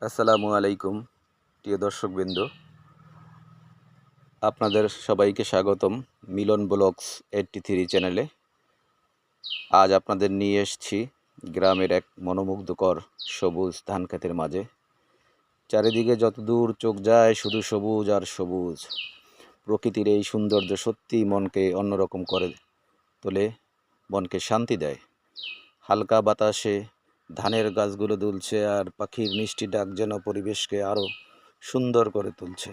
আসসালামু আলাইকুম প্রিয় দর্শকবৃন্দ, আপনাদের সবাইকে স্বাগতম মিলন ব্লগস 83 চ্যানেলে। আজ আপনাদের নিয়ে এসেছি গ্রামের এক মনোমুগ্ধকর সবুজ ধান ক্ষেতের মাঝে। চারিদিকে যতদূর চোখ যায় শুধু সবুজ আর সবুজ। প্রকৃতির এই সৌন্দর্য সত্যি মনকে অন্যরকম করে তোলে, মনকে শান্তি দেয়। হালকা বাতাসে ধানের গাছগুলো দুলছে আর পাখির মিষ্টি ডাক যেন পরিবেশকে আরও সুন্দর করে তুলছে।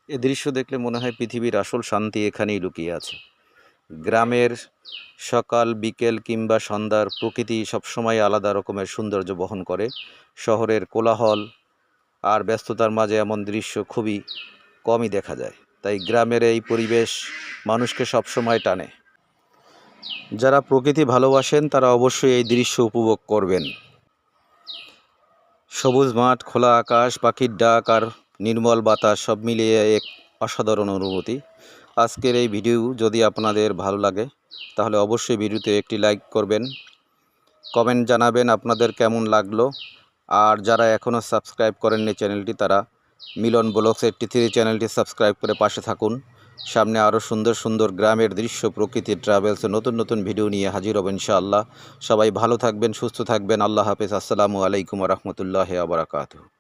এ দৃশ্য দেখলে মনে হয় পৃথিবীর আসল শান্তি এখানেই লুকিয়ে আছে। গ্রামের সকাল, বিকেল কিংবা সন্ধ্যার প্রকৃতি সবসময় আলাদা রকমের সৌন্দর্য বহন করে। শহরের কোলাহল আর ব্যস্ততার মাঝে এমন দৃশ্য খুবই কমই দেখা যায়। তাই গ্রামের এই পরিবেশ মানুষকে সবসময় টানে। যারা প্রকৃতি ভালোবাসেন তারা অবশ্যই এই দৃশ্য উপভোগ করবেন। সবুজ মাঠ, খোলা আকাশ, পাখির ডাক আর নির্মল বাতাস সব মিলিয়ে এক অসাধারণ অনুভূতি। আজকের এই ভিডিও যদি আপনাদের ভালো লাগে তাহলে অবশ্যই ভিডিওতে একটি লাইক করবেন, কমেন্ট জানাবেন আপনাদের কেমন লাগলো। আর যারা এখনও সাবস্ক্রাইব করেননি চ্যানেলটি, তারা মিলন ব্লগস 83 চ্যানেলটি সাবস্ক্রাইব করে পাশে থাকুন। সামনে আরও সুন্দর সুন্দর গ্রামের দৃশ্য, প্রকৃতির ট্রাভেলস, নতুন নতুন ভিডিও নিয়ে হাজির হব ইনশাআল্লাহ। সবাই ভালো থাকবেন, সুস্থ থাকবেন। আল্লাহ হাফেজ। আসসালামু আলাইকুম ওয়া রাহমাতুল্লাহি ওয়া বারাকাতুহু।